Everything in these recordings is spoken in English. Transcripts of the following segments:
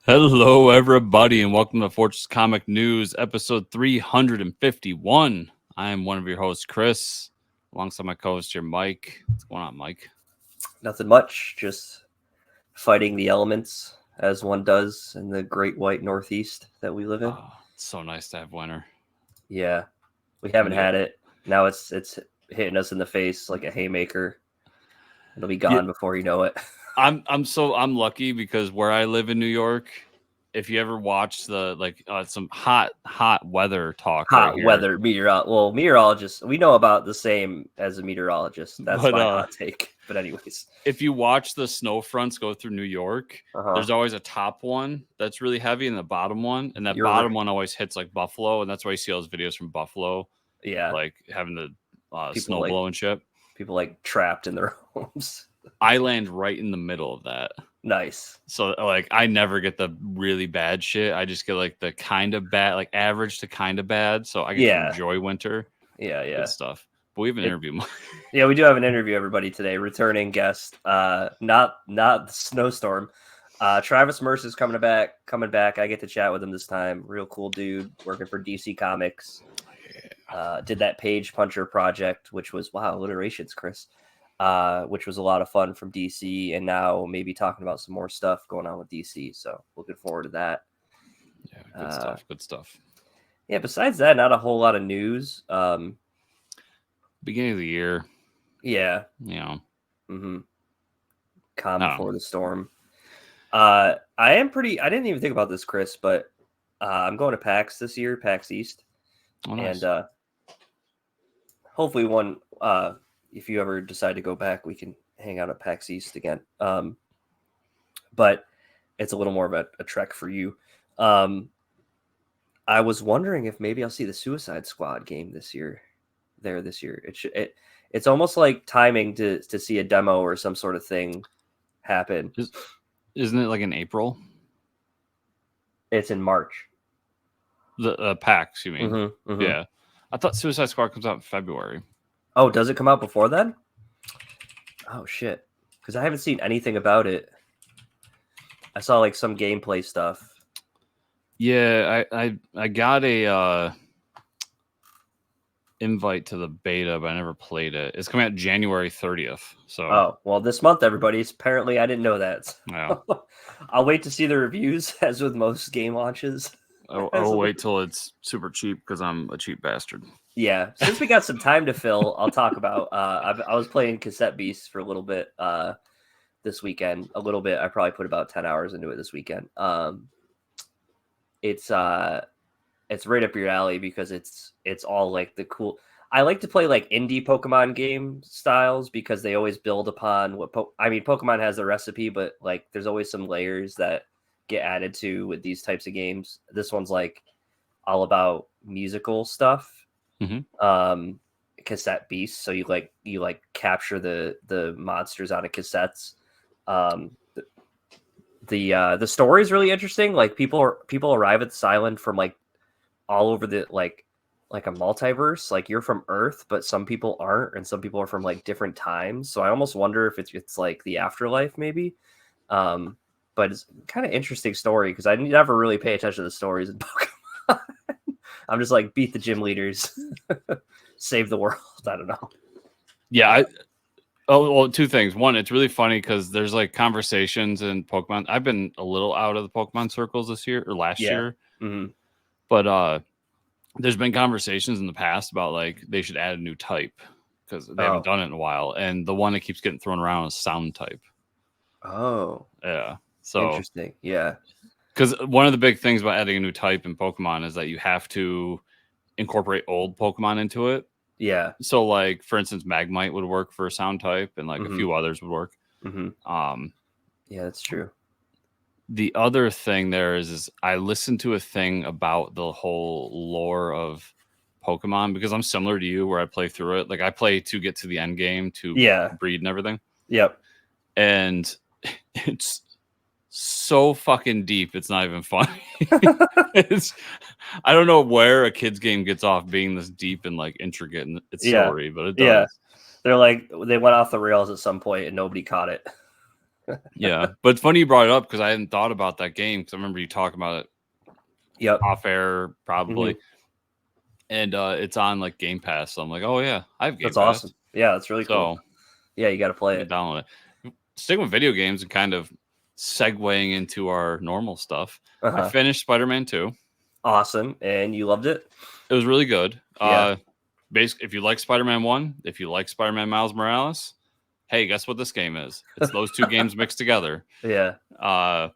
Hello, everybody, and welcome to Fortress Comic News, episode 351. I am one of your hosts, Chris, alongside my co-host here, Mike. What's going on, Mike? Nothing much, just fighting the elements as one does in the great white Northeast that we live in. Oh, it's so nice to have winter. Yeah, we haven't had it. Now it's hitting us in the face like a haymaker. It'll be gone before you know it. I'm lucky because where I live in New York, if you ever watch the some hot weather talk, Weather meteorologists, we know about the same as a meteorologist. That's my hot take. But anyways, if you watch the snow fronts go through New York, there's always a top one that's really heavy and the bottom one, and that bottom one always hits like Buffalo, and that's why you see all those videos from Buffalo. Yeah, like having the snow blow and shit. People like trapped in their homes. I land right in the middle of that. Nice. So like I never get the really bad shit. I just get like the kind of bad, like average to kind of bad. So I get to enjoy winter. Yeah. Good stuff. But we have an interview. Yeah, we do have an interview, everybody, today. Returning guest. Not the snowstorm. Travis Mercer's coming back. I get to chat with him this time. Real cool dude, working for DC Comics. Did that Page Puncher project, which was alliterations, Chris. Which was a lot of fun from DC, and now maybe talking about some more stuff going on with DC. So looking forward to that. Yeah, good stuff. Yeah, besides that, not a whole lot of news. Beginning of the year. Yeah. Mm-hmm. Calm before the storm. I didn't even think about this, Chris, but I'm going to PAX this year, PAX East. Oh, nice. And hopefully one if you ever decide to go back, we can hang out at PAX East again. But it's a little more of a trek for you. I was wondering if maybe I'll see the Suicide Squad game this year. It's almost like timing to see a demo or some sort of thing happen. Isn't it like in April? It's in March. The PAX, you mean? Mm-hmm. Yeah. I thought Suicide Squad comes out in February. Oh, does it come out before then? Oh, shit. Because I haven't seen anything about it. I saw like some gameplay stuff. Yeah, I got a invite to the beta, but I never played it. It's coming out January 30th. So this month, everybody. Apparently, I didn't know that. Yeah. I'll wait to see the reviews, as with most game launches. I'll wait till it's super cheap because I'm a cheap bastard. Yeah, since we got some time to fill, I'll talk about. I was playing Cassette Beasts for a little bit this weekend. A little bit. I probably put about 10 hours into it this weekend. It's right up your alley because it's all like the cool. I like to play like indie Pokemon game styles because they always build upon what Pokemon has the recipe, but like there's always some layers that get added to with these types of games. This one's like all about musical stuff. Mm-hmm. Cassette Beasts, so you capture the monsters out of cassettes. The story is really interesting. Like people arrive at this island from like all over the like a multiverse. Like you're from Earth, but some people aren't, and some people are from like different times. So I almost wonder if it's like the afterlife, maybe. But it's kind of interesting story because I never really pay attention to the stories in Pokemon. I'm just like beat the gym leaders, save the world. I don't know. Yeah. Two things. One, it's really funny because there's like conversations in Pokemon. I've been a little out of the Pokemon circles this year or last year, but there's been conversations in the past about like they should add a new type because they haven't done it in a while, and the one that keeps getting thrown around is Sound type. Oh, yeah. So interesting. Yeah. Because one of the big things about adding a new type in Pokemon is that you have to incorporate old Pokemon into it. Yeah. So, like, for instance, Magmite would work for a Sound type, and like a few others would work. Mm-hmm. Yeah, that's true. The other thing there is I listened to a thing about the whole lore of Pokemon because I'm similar to you where I play through it. Like, I play to get to the end game to breed and everything. Yep. And it's so fucking deep, it's not even funny. I don't know where a kid's game gets off being this deep and like intricate in its story, but it does. Yeah, they're like they went off the rails at some point and nobody caught it. Yeah, but it's funny you brought it up because I hadn't thought about that game because I remember you talking about it off air probably. And it's on like Game Pass. So I'm like, oh yeah, I have Game Pass. That's awesome. Yeah, that's really cool. Yeah, you got to play it. Download it. Sticking with video games and kind of segueing into our normal stuff. I finished Spider-Man 2. Awesome. And you loved it? It was really good. Basically, if you like Spider-Man 1, if you like Spider-Man Miles Morales, hey, guess what this game is? It's those two games mixed together. Yeah. Yeah,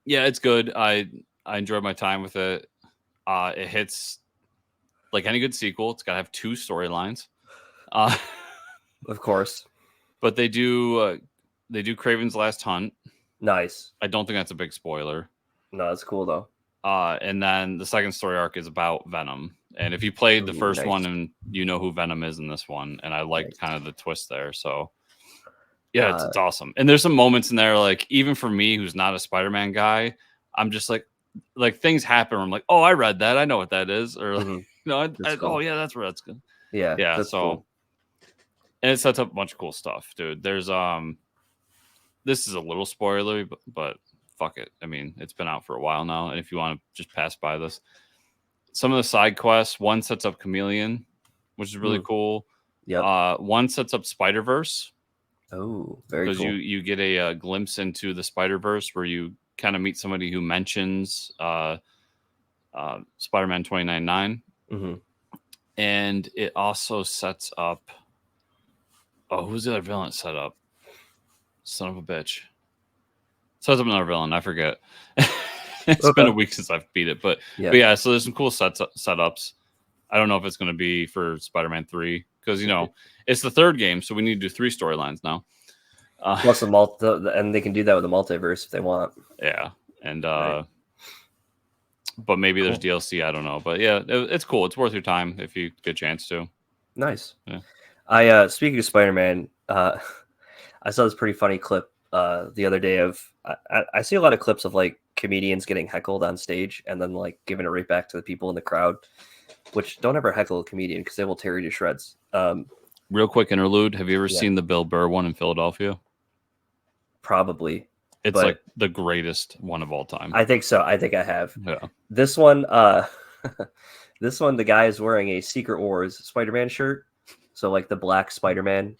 it's good. I enjoyed my time with it. It hits like any good sequel. It's got to have 2 storylines. Of course. But they do Kraven's Last Hunt. Nice. I don't think that's a big spoiler. No, that's cool though. And then the second story arc is about Venom. And if you played the first one, and you know who Venom is in this one, and I liked kind of the twist there. So yeah, it's awesome. And there's some moments in there, like even for me, who's not a Spider-Man guy, I'm just like things happen where I'm like, oh, I read that, I know what that is, or cool. Oh yeah, that's where that's good. Yeah. So, cool. And it sets up a bunch of cool stuff, dude. There's this is a little spoilery, but fuck it. I mean, it's been out for a while now, and if you want to just pass by this, some of the side quests, one sets up Chameleon, which is really cool. Yeah. One sets up Spider-Verse. Oh, very cool. Because you get a glimpse into the Spider-Verse where you kind of meet somebody who mentions Spider-Man 2099. And it also sets up... Oh, who's the other villain set up? Son of a bitch. Sets up another villain. I forget. It's been a week since I've beat it. But yeah, so there's some cool setups. I don't know if it's going to be for Spider-Man 3 because, it's the third game, so we need to do 3 storylines now. Plus and they can do that with the multiverse if they want. Yeah, and but maybe there's DLC. I don't know, but yeah, it's cool. It's worth your time if you get a chance to. Nice. Yeah. I speaking of Spider-Man, I saw this pretty funny clip the other day of I see a lot of clips of like comedians getting heckled on stage and then like giving it right back to the people in the crowd, which don't ever heckle a comedian because they will tear you to shreds. Real quick interlude. Have you ever seen the Bill Burr one in Philadelphia? Probably. It's like the greatest one of all time. I think so. I think I have. Yeah. This one, the guy is wearing a Secret Wars Spider-Man shirt. So like the black Spider-Man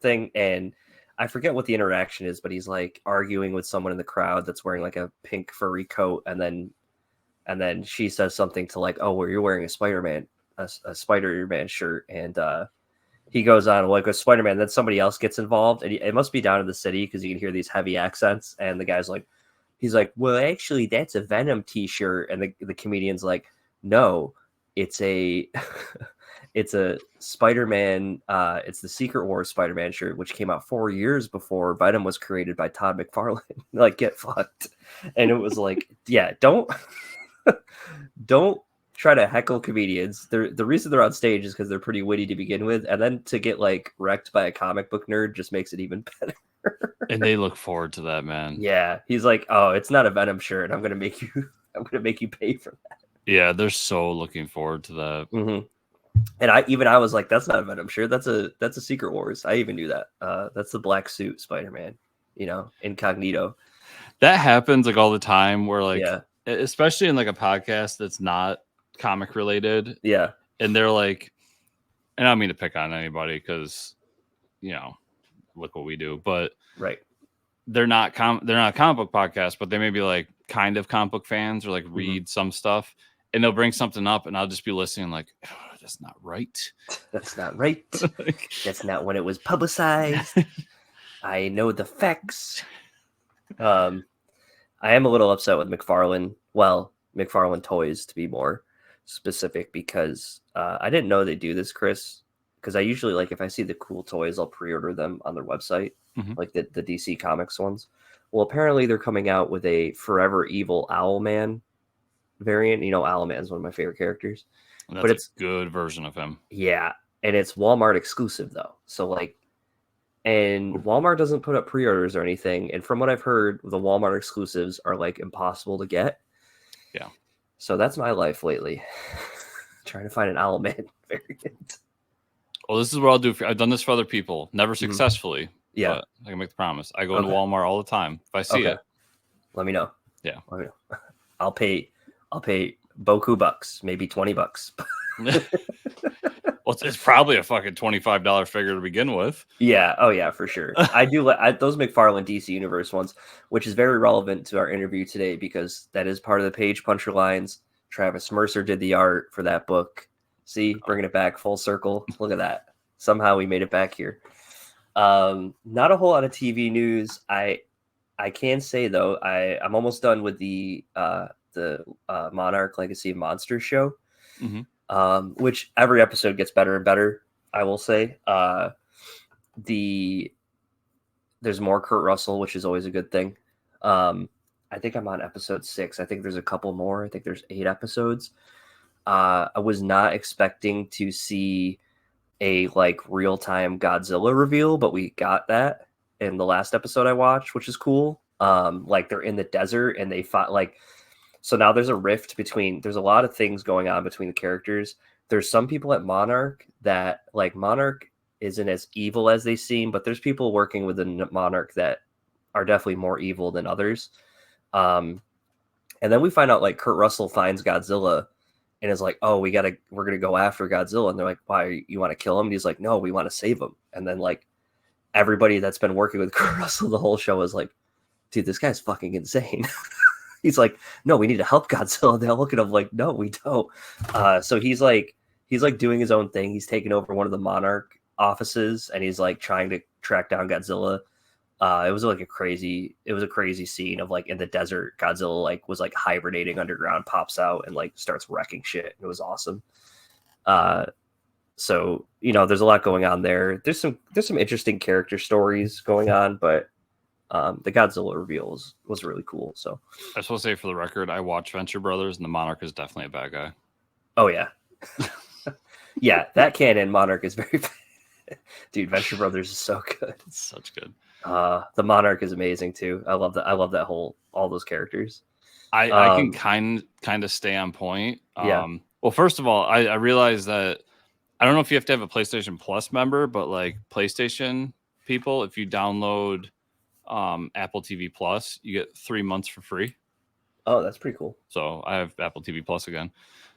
thing. And I forget what the interaction is, but he's like arguing with someone in the crowd that's wearing like a pink furry coat. And then she says something to like, oh, well, you're wearing a Spider-Man shirt. And he goes on like with Spider-Man. Then somebody else gets involved. And it must be down in the city because you can hear these heavy accents. And the guy's like, he's like, well, actually, that's a Venom t-shirt. And the comedian's like, no, it's a... It's a Spider-Man, it's the Secret Wars Spider-Man shirt, which came out 4 years before Venom was created by Todd McFarlane. Like, get fucked. And it was like, yeah, don't try to heckle comedians. The reason they're on stage is because they're pretty witty to begin with. And then to get like wrecked by a comic book nerd just makes it even better. And they look forward to that, man. Yeah. He's like, oh, it's not a Venom shirt. I'm going to make you pay for that. Yeah. They're so looking forward to that. Mm-hmm. And I was like, that's not a Venom shirt. That's a Secret Wars. I even knew that. That's the black suit Spider-Man, incognito. That happens like all the time where like, especially in like a podcast that's not comic related. Yeah. And they're like, and I don't mean to pick on anybody because, look what we do, but right. They're not a comic book podcast, but they may be like kind of comic book fans or like read some stuff and they'll bring something up and I'll just be listening like, oh, that's not right. That's not right. That's not when it was publicized. I know the facts. I am a little upset with McFarlane. Well, McFarlane Toys to be more specific because I didn't know they do this, Chris. Because I usually like if I see the cool toys, I'll pre-order them on their website, like the DC Comics ones. Well, apparently they're coming out with a Forever Evil Owlman variant. Owlman's one of my favorite characters. But it's a good version of him. Yeah, and it's Walmart exclusive though. So like, and Walmart doesn't put up pre-orders or anything. And from what I've heard, the Walmart exclusives are like impossible to get. Yeah. So that's my life lately, trying to find an Owlman variant. Well, this is what I'll do. I've done this for other people, never successfully, Yeah. But I can make the promise. I go into Walmart all the time. If I see it, let me know. Yeah. Let me know. I'll pay boku bucks, maybe $20. Well, it's probably a fucking $25 figure to begin with. Yeah. Oh yeah, for sure. I do those McFarlane DC Universe ones, which is very relevant to our interview today because that is part of the Page Puncher lines. Travis Mercer did the art for that book. See, bringing it back full circle. Look at that. Somehow we made it back here. Not a whole lot of TV news. I can say though, I'm almost done with the Monarch Legacy of Monsters show, which every episode gets better and better. I will say, there's more Kurt Russell, which is always a good thing. I think I'm on episode 6. I think there's a couple more. I think there's 8 episodes. I was not expecting to see a like real-time Godzilla reveal, but we got that in the last episode I watched, which is cool. Like they're in the desert and they fought so now there's a rift there's a lot of things going on between the characters. There's some people at Monarch that like Monarch isn't as evil as they seem, but there's people working with the Monarch that are definitely more evil than others. And then we find out like Kurt Russell finds Godzilla and is like, oh, we're going to go after Godzilla. And they're like, why, you want to kill him? And he's like, no, we want to save him. And then like everybody that's been working with Kurt Russell the whole show is like, dude, this guy's fucking insane. He's like, no, we need to help Godzilla. They'll look at him like, no, we don't. So he's like doing his own thing. He's taking over one of the Monarch offices and he's like trying to track down Godzilla. It was a crazy scene of like in the desert, Godzilla like was like hibernating underground, pops out and like starts wrecking shit. It was awesome. So, there's a lot going on there. There's some interesting character stories going on, but the Godzilla reveal was really cool. So I just want to say for the record, I watch Venture Brothers and the Monarch is definitely a bad guy. Oh yeah. Yeah, that canon Monarch is very bad. Dude, Venture Brothers is so good. It's such good. The Monarch is amazing too. I love that all those characters. I can kind of stay on point. Yeah. Well, first of all, I realize that I don't know if you have to have a PlayStation Plus member, but like PlayStation people, if you download Apple TV Plus, you get 3 months for free. Oh, that's pretty cool. So I have Apple TV Plus again.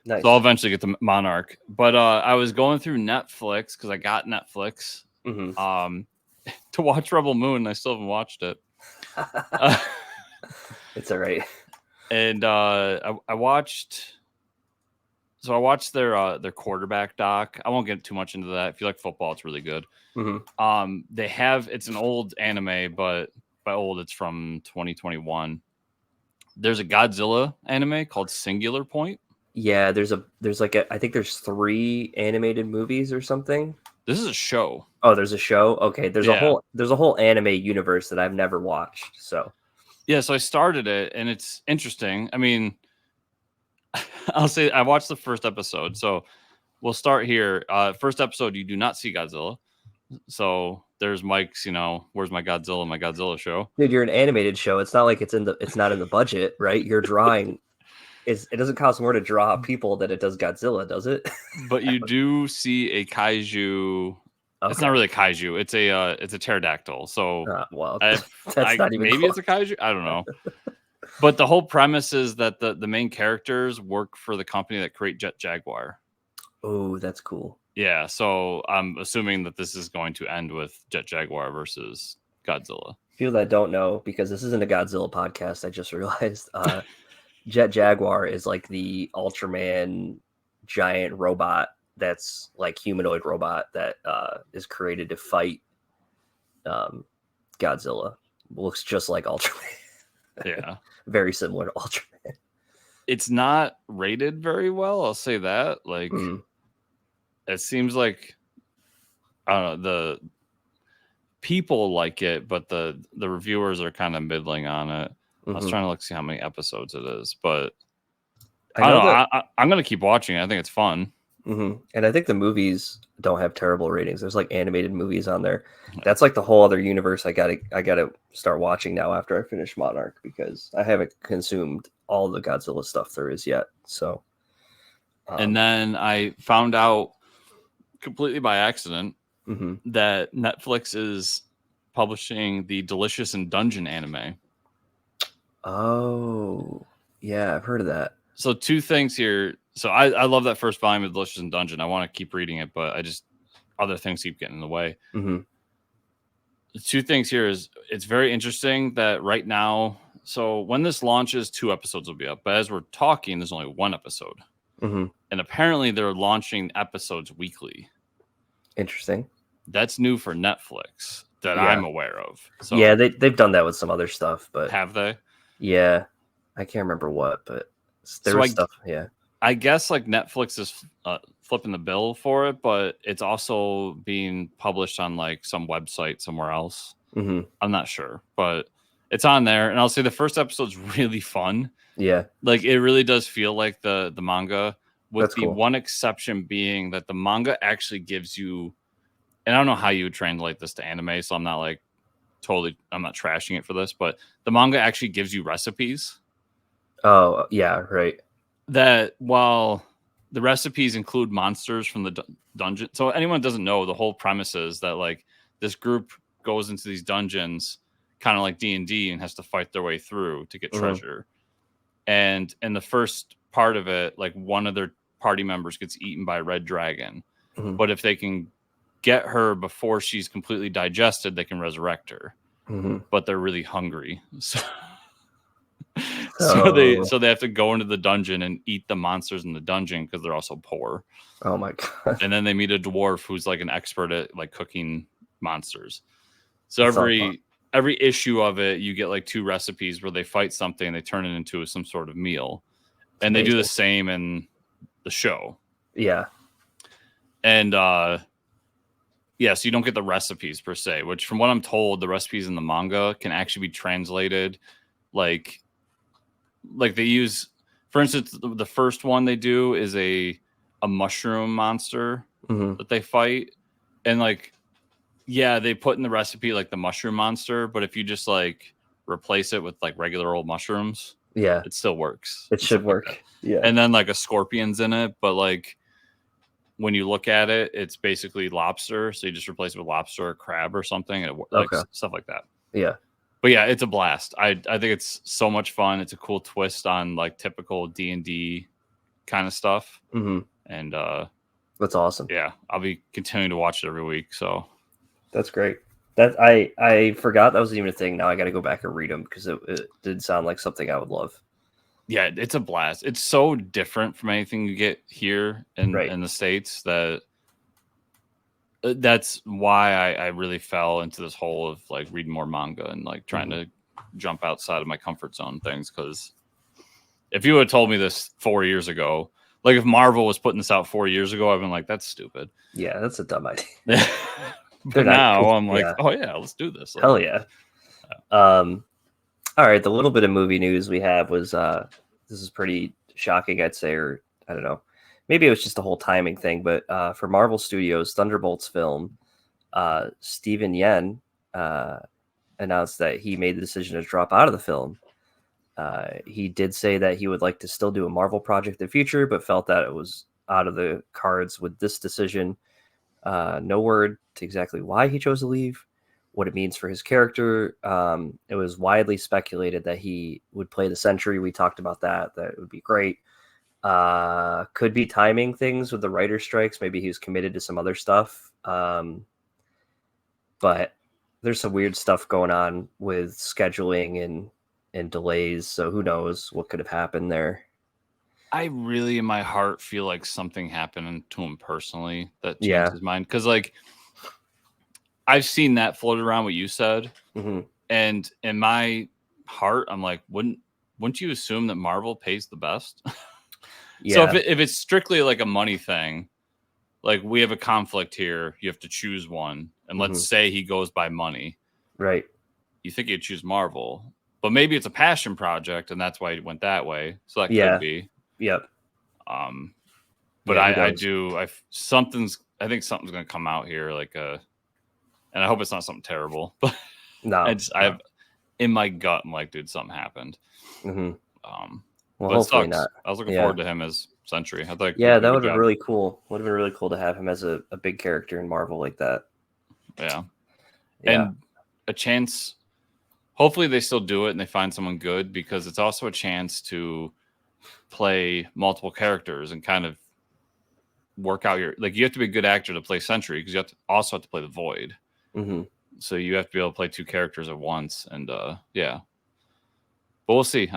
Nice. So I'll eventually get the Monarch. But I was going through Netflix because I got Netflix to watch Rebel Moon, and I still haven't watched it. It's all right. And I watched their quarterback doc. I won't get too much into that. If you like football, it's really good. It's an old anime, but by old, it's from 2021. There's a Godzilla anime called Singular Point. Yeah, I think there's 3 animated movies or something. This is a show. Oh, there's a show. Okay, there's a whole anime universe that I've never watched. So yeah, so I started it, and it's interesting. I mean, I'll say I watched the first episode, so we'll start here. First episode, you do not see Godzilla. So there's Mike's, where's my Godzilla show? Dude, you're an animated show. It's not like it's not in the budget, right? You're drawing. It doesn't cost more to draw people than it does Godzilla, does it? But you do see a kaiju. Okay. It's not really a kaiju. It's a pterodactyl. So well, that's not even maybe cool. It's a kaiju. I don't know. But the whole premise is that the main characters work for the company that create Jet Jaguar. Oh, that's cool. Yeah, so I'm assuming that this is going to end with Jet Jaguar versus Godzilla. People that don't know, because this isn't a Godzilla podcast, I just realized Jet Jaguar is like the Ultraman giant robot that's like humanoid robot that is created to fight Godzilla. Looks just like Ultraman. Yeah. Very similar to Ultraman. It's not rated very well, I'll say that. Like it seems like I don't know, the people like it, but the reviewers are kind of middling on it. I was trying to look see how many episodes it is, but I'm gonna keep watching it. I think it's fun. And I think the movies don't have terrible ratings. There's like animated movies on there. That's like the whole other universe I gotta start watching now after I finish Monarch, because I haven't consumed all the Godzilla stuff there is yet. So and then I found out completely by accident that Netflix is publishing the Delicious in Dungeon anime. Oh, yeah, I've heard of that. So 2 things here. So I love that first volume of Delicious in Dungeon. I want to keep reading it, but other things keep getting in the way. Mm-hmm. The 2 things here is it's very interesting that right now, so when this launches, 2 episodes will be up. But as we're talking, there's only 1 episode. Mm-hmm. And apparently they're launching episodes weekly. Interesting. That's new for Netflix that I'm aware of. So yeah, they've done that with some other stuff, but have they? Yeah, I can't remember what, but there was stuff. Yeah, I guess like Netflix is flipping the bill for it, but it's also being published on like some website somewhere else. Mm-hmm. I'm not sure, but it's on there. And I'll say the first episode's really fun. Yeah, like it really does feel like the manga, with That's the cool. one exception being that the manga actually gives you, and I don't know how you would translate this to anime, so I'm not like I'm not trashing it for this, but the manga actually gives you recipes. Oh, yeah, right. That while the recipes include monsters from the dungeon. So anyone who doesn't know, the whole premise is that like this group goes into these dungeons kind of like D&D and has to fight their way through to get treasure. And in the first part of it, like one of their party members gets eaten by a red dragon. Mm-hmm. But if they can get her before she's completely digested, they can resurrect her. Mm-hmm. But they're really hungry. So Oh. so they have to go into the dungeon and eat the monsters in the dungeon because they're also poor. Oh my god. And then they meet a dwarf who's like an expert at like cooking monsters. So That's every issue of it, you get like 2 recipes where they fight something and they turn it into some sort of meal. And they do the same in the show. Yeah. And yeah, so you don't get the recipes per se, which from what I'm told, the recipes in the manga can actually be translated like they use, for instance, the first one they do is a mushroom monster that they fight. And like, yeah, they put in the recipe like the mushroom monster, but if you just like replace it with like regular old mushrooms, yeah, it still works. It should work. Like yeah. And then like a scorpion's in it, but like when you look at it, it's basically lobster. So you just replace it with lobster or crab or something. Like stuff like that. Yeah. But yeah, it's a blast. I think it's so much fun. It's a cool twist on like typical D&D kind of stuff. Mm-hmm. And that's awesome. Yeah, I'll be continuing to watch it every week. So that's great. That I forgot that was even a thing. Now I got to go back and read them because it did sound like something I would love. Yeah, it's a blast. It's so different from anything you get here in the States that's why I really fell into this hole of like reading more manga and like trying to jump outside of my comfort zone things. Because if you had told me this 4 years ago, like if Marvel was putting this out 4 years ago, I've been like, that's stupid. Yeah, that's a dumb idea. But now I'm like, oh yeah, let's do this. Hell yeah. All right, the little bit of movie news we have was this is pretty shocking, I'd say, or I don't know. Maybe it was just a whole timing thing, but for Marvel Studios' Thunderbolts film, Steven Yeun announced that he made the decision to drop out of the film. He did say that he would like to still do a Marvel project in the future, but felt that it was out of the cards with this decision. No word to exactly why he chose to leave, what it means for his character. It was widely speculated that he would play the Sentry. We talked about that it would be great. Could be timing things with the writer strikes. Maybe he was committed to some other stuff. But there's some weird stuff going on with scheduling and delays. So who knows what could have happened there. I really, in my heart, feel like something happened to him personally that changed his mind. Because, like, I've seen that float around what you said. And in my heart, I'm like, wouldn't you assume that Marvel pays the best? So if it's strictly like a money thing, like we have a conflict here, you have to choose one. And let's say he goes by money. Right. You think he'd choose Marvel. But maybe it's a passion project, and that's why he went that way. So that could be. Yep. But I think something's going to come out here, like and I hope it's not something terrible. But I have in my gut, I'm like, dude, something happened. Well, hopefully not. I was looking forward to him as Sentry. I think that would have been really cool. Would have been really cool to have him as a big character in Marvel like that. Yeah. And a chance. Hopefully they still do it and they find someone good, because it's also a chance to play multiple characters and kind of work out your, like, you have to be a good actor to play Sentry, because you also have to play the Void. Mm-hmm. So you have to be able to play two characters at once, and yeah. But we'll see.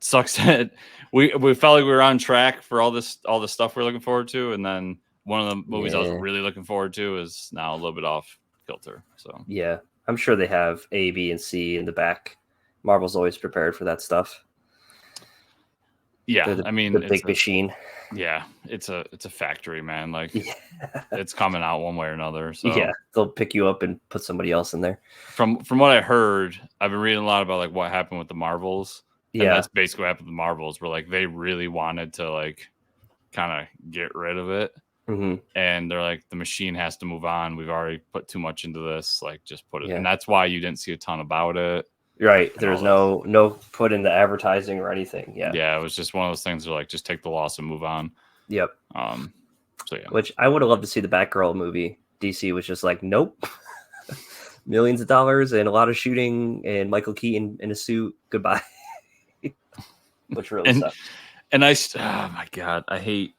Sucks that we felt like we were on track for all this stuff we're looking forward to, and then one of the movies I was really looking forward to is now a little bit off kilter. So yeah, I'm sure they have A, B, and C in the back. Marvel's always prepared for that stuff. Yeah, I mean, the big machine. Yeah, it's a factory, man. Like, it's coming out one way or another. So yeah, they'll pick you up and put somebody else in there. From what I heard, I've been reading a lot about like what happened with the Marvels. And that's basically what happened with the Marvels, where like they really wanted to like kind of get rid of it. Mm-hmm. And they're like, the machine has to move on. We've already put too much into this. Like, just put it. And that's why you didn't see a ton about it. Right. There's no put in the advertising or anything. Yeah. Yeah. It was just one of those things where like, just take the loss and move on. Yep. So yeah. Which I would have loved to see the Batgirl movie. DC was just like, nope. Millions of dollars and a lot of shooting and Michael Keaton in a suit. Goodbye. Which really sucked. And oh my God, I hate.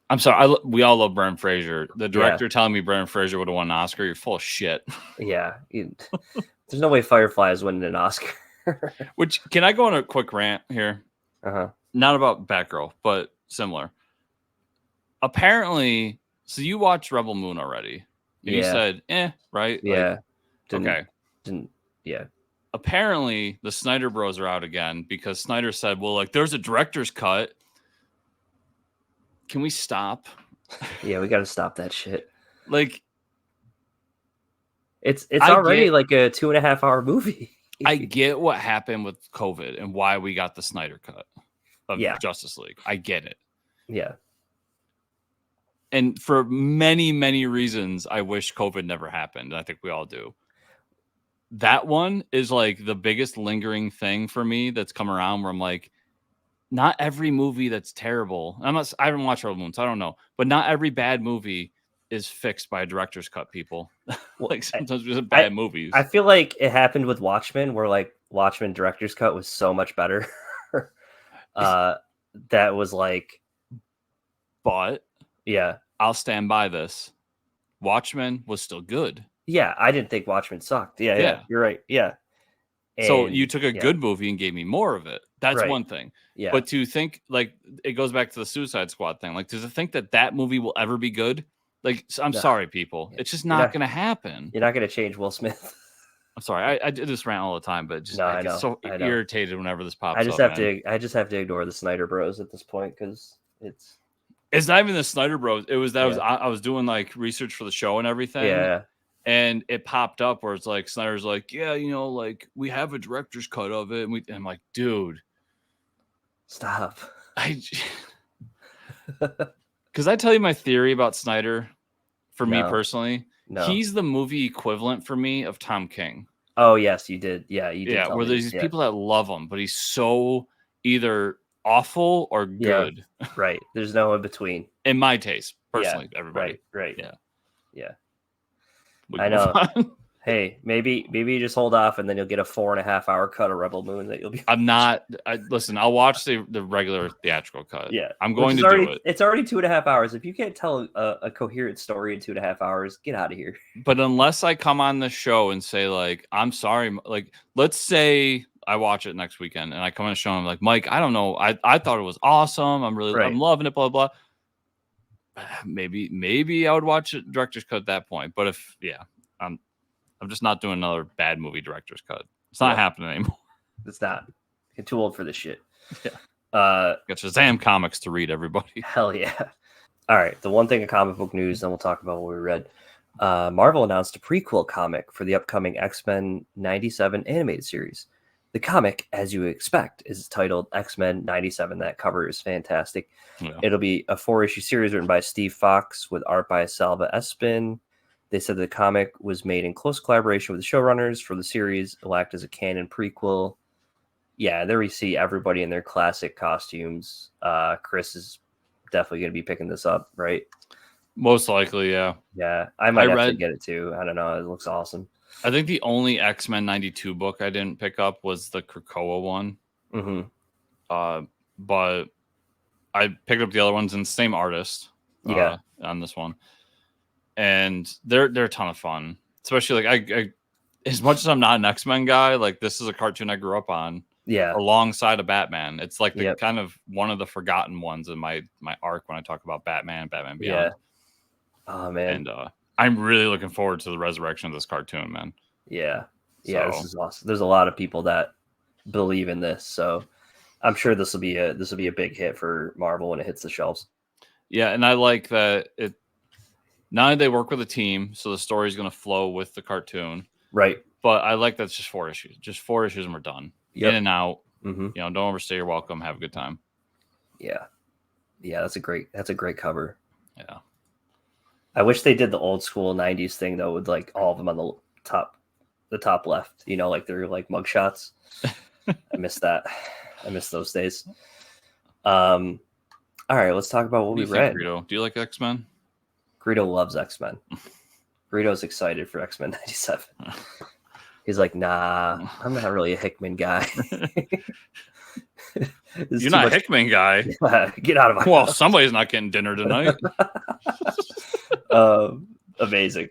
I'm sorry. We all love Brendan Fraser. The director telling me Brendan Fraser would have won an Oscar. You're full of shit. Yeah. There's no way Firefly is winning an Oscar. Which, can I go on a quick rant here? Uh-huh. Not about Batgirl, but similar. Apparently, so you watched Rebel Moon already. And you said, right? Yeah. Like, Yeah. Apparently, the Snyder Bros are out again, because Snyder said, well, like, there's a director's cut. Can we stop? Yeah, we got to stop that shit. Like, it's already like a 2.5 hour movie. I get what happened with COVID and why we got the Snyder cut of Justice League. I get it. Yeah. And for many, many reasons, I wish COVID never happened. I think we all do. That one is like the biggest lingering thing for me that's come around, where I'm like, not every movie that's terrible. I haven't watched Rebel Moon, so I don't know. But not every bad movie is fixed by a director's cut, people. Like, sometimes there's bad movies. I feel like it happened with Watchmen, where like Watchmen director's cut was so much better. That was like, but yeah, I'll stand by this. Watchmen was still good. Yeah, I didn't think Watchmen sucked. Yeah, you're right. Yeah. And, so you took a good movie and gave me more of it. That's one thing. Yeah. But to think, like, it goes back to the Suicide Squad thing. Like, to think that movie will ever be good? Like, I'm sorry, people. It's just not going to happen. You're not going to change Will Smith. I'm sorry. I do this rant all the time, but just I get so irritated whenever this pops up. I just have to ignore the Snyder Bros at this point, because it's not even the Snyder Bros. It was that I was doing like research for the show and everything. Yeah. And it popped up where it's like, Snyder's like, yeah, you know, like, we have a director's cut of it. And I'm like, dude, stop. Because I tell you my theory about Snyder, for me personally, he's the movie equivalent for me of Tom King. Oh, yes, you did. Yeah, you did. Yeah, where there's these people that love him, but he's so either awful or good. Yeah, right. There's no in between. In my taste, personally, everybody. Right. Yeah. I know. Hey, maybe you just hold off, and then you'll get a 4.5 hour cut of Rebel Moon that you'll be. Listen, I'll watch the regular theatrical cut. Yeah, I'm going to do it. It's already 2.5 hours. If you can't tell a coherent story in 2.5 hours, get out of here. But unless I come on the show and say, like, I'm sorry, like, let's say I watch it next weekend and I come on the show and I'm like, Mike, I don't know, I thought it was awesome. I'm loving it. Blah blah. Maybe I would watch it director's cut at that point. But I'm just not doing another bad movie director's cut. It's not happening anymore. It's not. You're too old for this shit. Yeah. Got Shazam comics to read, everybody. Hell yeah. All right. The one thing of comic book news, then we'll talk about what we read. Marvel announced a prequel comic for the upcoming X-Men 97 animated series. The comic, as you expect, is titled X-Men 97. That cover is fantastic. Yeah. It'll be a 4-issue series written by Steve Fox with art by Salva Espin. They said the comic was made in close collaboration with the showrunners for the series. It'll act as a canon prequel. Yeah, there we see everybody in their classic costumes. Chris is definitely going to be picking this up, right? Most likely, yeah. Yeah, I might have to get it too. I don't know. It looks awesome. I think the only X-Men 92 book I didn't pick up was the Krakoa one. But I picked up the other ones and same artist. On this one, and they're a ton of fun. Especially like I as much as I'm not an X-Men guy, like this is a cartoon I grew up on. Yeah, alongside of Batman. It's like the kind of one of the forgotten ones in my arc when I talk about Batman Beyond. Yeah. Oh man. And I'm really looking forward to the resurrection of this cartoon, man. Yeah. Yeah, this is awesome. There's a lot of people that believe in this, so I'm sure this will be a big hit for Marvel when it hits the shelves. Yeah, and I like that it not only they work with a team, so the story's going to flow with the cartoon. Right. But I like that it's just 4 issues. Just 4 issues and we're done. Yep. In and out. You know, don't overstay your welcome. Have a good time. Yeah. Yeah, that's a great cover. Yeah. I wish they did the old school 90s thing though, with like all of them on the top left, you know, like they're like mugshots. I miss that. I miss those days. All right, let's talk about what we read. Greedo? Do you like X-Men? Greedo loves X-Men. Greedo's excited for X-Men 97. He's like, nah, I'm not really a Hickman guy. You're not a Hickman guy. Get out of my house. Somebody's not getting dinner tonight. Amazing.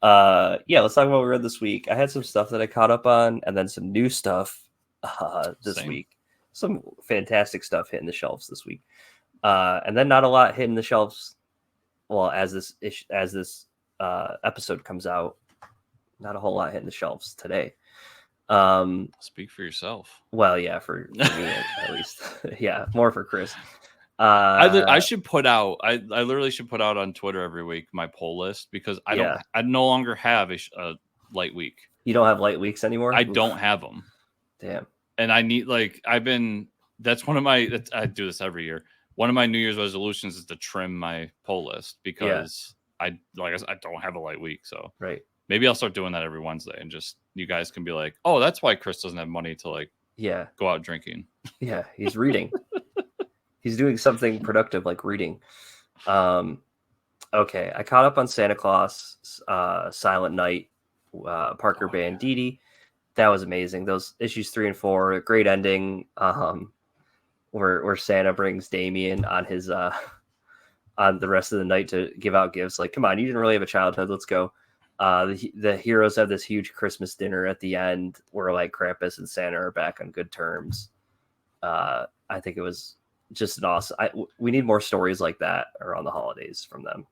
Let's talk about what we read this week. I had some stuff that I caught up on, and then some new stuff this week. Some fantastic stuff hitting the shelves this week, and then not a lot hitting the shelves. Well, as this episode comes out, not a whole lot hitting the shelves today. Speak for yourself. Well, yeah, for me at least. Yeah, more for Chris. I should put out. I literally should put out on Twitter every week my poll list because I no longer have a light week. You don't have light weeks anymore? I don't have them. Damn. And I need that's one of my. I do this every year. One of my New Year's resolutions is to trim my poll list because I don't have a light week. So right. Maybe I'll start doing that every Wednesday and just you guys can be like, oh, that's why Chris doesn't have money to go out drinking. Yeah, he's reading. He's doing something productive like reading. Okay, I caught up on Santa Claus, Silent Night, Parker Banditti. That was amazing. Those issues 3 and 4, great ending. Where Santa brings Damien on his on the rest of the night to give out gifts. Like, come on, you didn't really have a childhood. Let's go. The heroes have this huge Christmas dinner at the end where like Krampus and Santa are back on good terms. I think it was just an awesome. We need more stories like that around the holidays from them.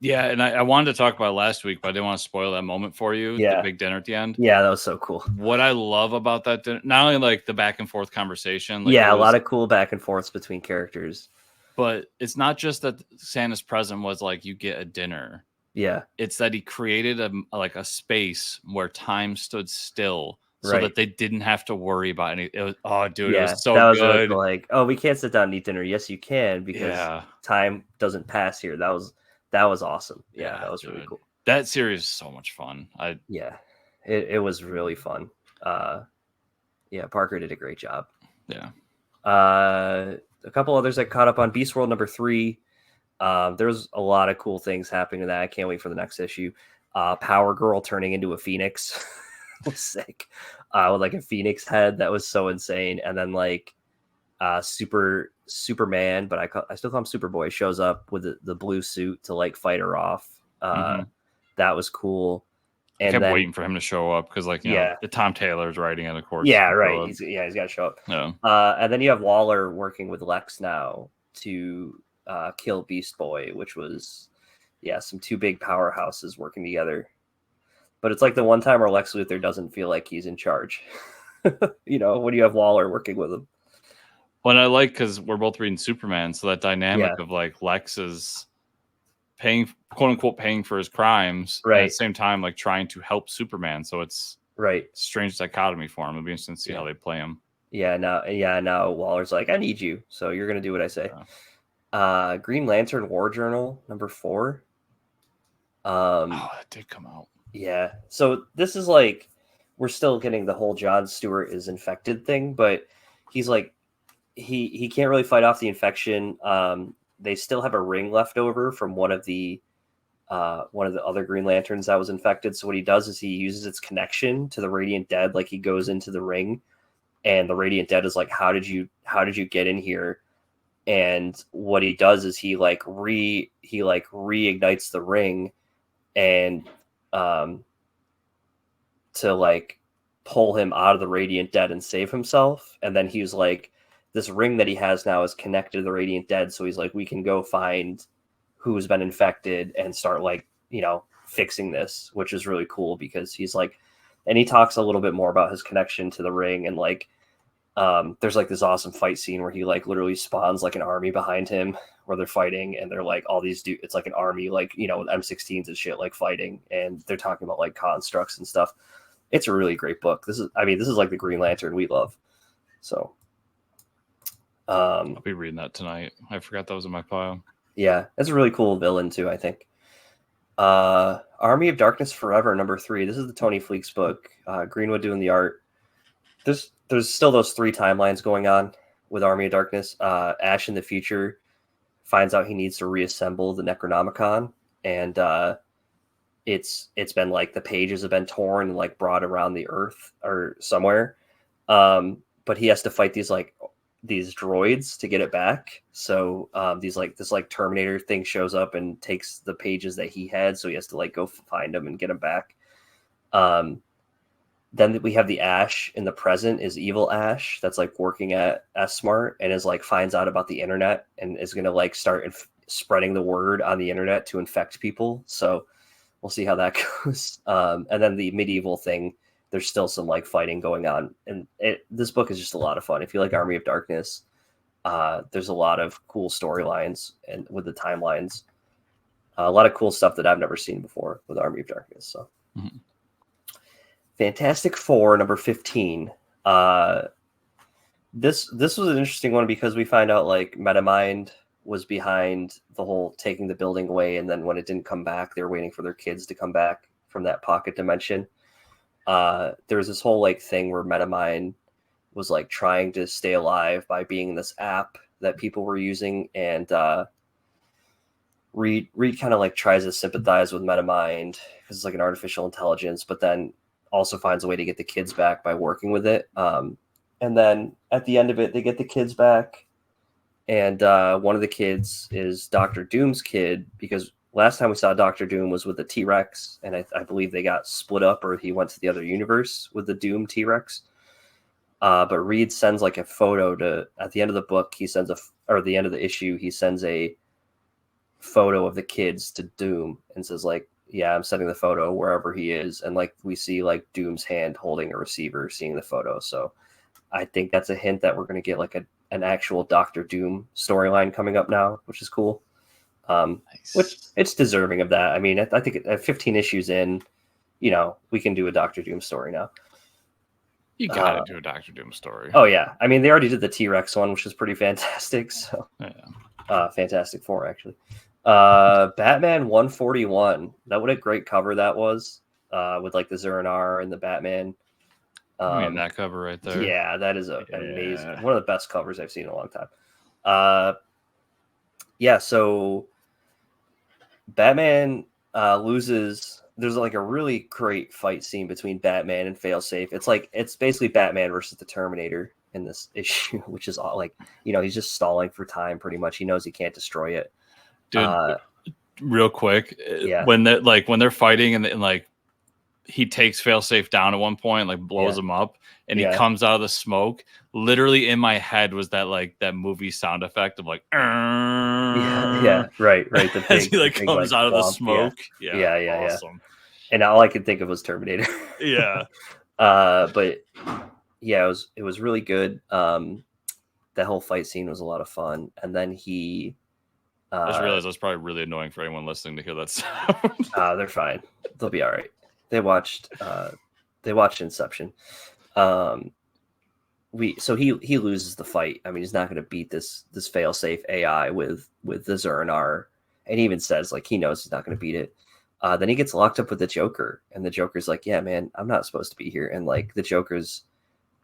Yeah, and I wanted to talk about it last week, but I didn't want to spoil that moment for you. Yeah. The big dinner at the end. Yeah, that was so cool. What I love about that dinner, not only like the back and forth conversation. A lot of cool back and forths between characters. But it's not just that Santa's present was like you get a dinner. Yeah, it's that he created a space where time stood still, so that they didn't have to worry about any. It was it was so that was good. Like, oh, we can't sit down and eat dinner. Yes, you can because time doesn't pass here. That was awesome. Yeah, that was really cool. That series is so much fun. It was really fun. Parker did a great job. Yeah. A couple others I caught up on. Beast World number 3. There's a lot of cool things happening to that. I can't wait for the next issue. Power Girl turning into a phoenix was sick. With like a phoenix head, that was so insane. And then like Superman, but I still call him Superboy, shows up with the blue suit to like fight her off. That was cool. And I kept waiting for him to show up because Tom Taylor's writing it, of course. Yeah, right. He's got to show up. Yeah. And then you have Waller working with Lex now to kill Beast Boy, which was some 2 big powerhouses working together. But it's like the one time where Lex Luthor doesn't feel like he's in charge. You know, when you have Waller working with him. Well, I like because we're both reading Superman, so that dynamic of like Lex is paying, quote unquote, paying for his crimes, right? At the same time, like trying to help Superman. So it's strange dichotomy for him. It'll be interesting to see how they play him. Now Waller's like, I need you, so you're gonna do what I say. Green Lantern War Journal number 4. That did come out. Yeah. So this is like, we're still getting the whole Jon Stewart is infected thing, but he's like, he can't really fight off the infection. they still have a ring left over from one of the other Green Lanterns that was infected. So what he does is he uses its connection to the Radiant Dead. Like he goes into the ring, and the Radiant Dead is like, how did you get in here? And what he does is he reignites the ring, and to like pull him out of the Radiant Dead and save himself. And then he's like, this ring that he has now is connected to the Radiant Dead. So he's like, we can go find who's been infected and start like, fixing this, which is really cool because he's like, and he talks a little bit more about his connection to the ring. And like, there's like this awesome fight scene where he like literally spawns like an army behind him where they're fighting, and they're like all these it's like an army, like, with M16s and shit, like fighting, and they're talking about like constructs and stuff. It's a really great book. This is like the Green Lantern we love. So I'll be reading that tonight. I forgot that was in my pile. Yeah, it's a really cool villain too, I think. Army of Darkness Forever, #3. This is the Tony Fleecs book. Greenwood doing the art. There's still those 3 timelines going on with Army of Darkness. Ash in the future finds out he needs to reassemble the Necronomicon, and it's been like the pages have been torn and like brought around the earth or somewhere. But he has to fight these droids to get it back. So this Terminator thing shows up and takes the pages that he had, so he has to like go find them and get them back. Then we have the Ash in the present is evil Ash that's like working at S-Smart and is like finds out about the internet and is gonna like start spreading the word on the internet to infect people. So we'll see how that goes. And then the medieval thing, there's still some like fighting going on, and this book is just a lot of fun. If you like Army of Darkness, there's a lot of cool storylines and with the timelines, a lot of cool stuff that I've never seen before with Army of Darkness. So. Mm-hmm. Fantastic Four, #15. This was an interesting one because we find out like Metamind was behind the whole taking the building away, and then when it didn't come back, they were waiting for their kids to come back from that pocket dimension. There was this whole like thing where Metamind was like trying to stay alive by being this app that people were using, and Reed kind of like tries to sympathize with Metamind because it's like an artificial intelligence, but then also finds a way to get the kids back by working with it. And then at the end of it, they get the kids back. And one of the kids is Dr. Doom's kid, because last time we saw Dr. Doom was with the T-Rex. And I believe they got split up, or he went to the other universe with the Doom T-Rex. But Reed sends like a photo at the end of the book, or the end of the issue, he sends a photo of the kids to Doom and says like, yeah, I'm sending the photo wherever he is. And like we see like Doom's hand holding a receiver, seeing the photo. So I think that's a hint that we're going to get like an actual Dr. Doom storyline coming up now, which is cool. Nice. Which it's deserving of that. I mean, I think at 15 issues in, we can do a Dr. Doom story now. You got to do a Dr. Doom story. Oh yeah. I mean, they already did the T-Rex one, which is pretty fantastic. So yeah. Fantastic Four, actually. Batman 141. What a great cover that was, with like the Zur-En-Arrh and the Batman. That cover right there. Yeah, that is amazing. One of the best covers I've seen in a long time. Yeah, so Batman loses. There's like a really great fight scene between Batman and Failsafe. It's basically Batman versus the Terminator in this issue, which is all like, he's just stalling for time pretty much. He knows he can't destroy it. Dude, real quick, when they're fighting and like he takes Failsafe down at one point, like blows him up, and he comes out of the smoke. Literally in my head was that movie sound effect of like, right. The as he like comes out of the smoke. Yeah, awesome. And all I could think of was Terminator. Yeah. But yeah, it was really good. That whole fight scene was a lot of fun, and then he. I just realized that's probably really annoying for anyone listening to hear that sound. They're fine. They'll be all right. They watched Inception. So he loses the fight. I mean, he's not going to beat this fail-safe AI with the Zur-En-Arrh, and he even says like he knows he's not going to beat it. Then he gets locked up with the Joker, and the Joker's like, "Yeah, man, I'm not supposed to be here." And like the Joker's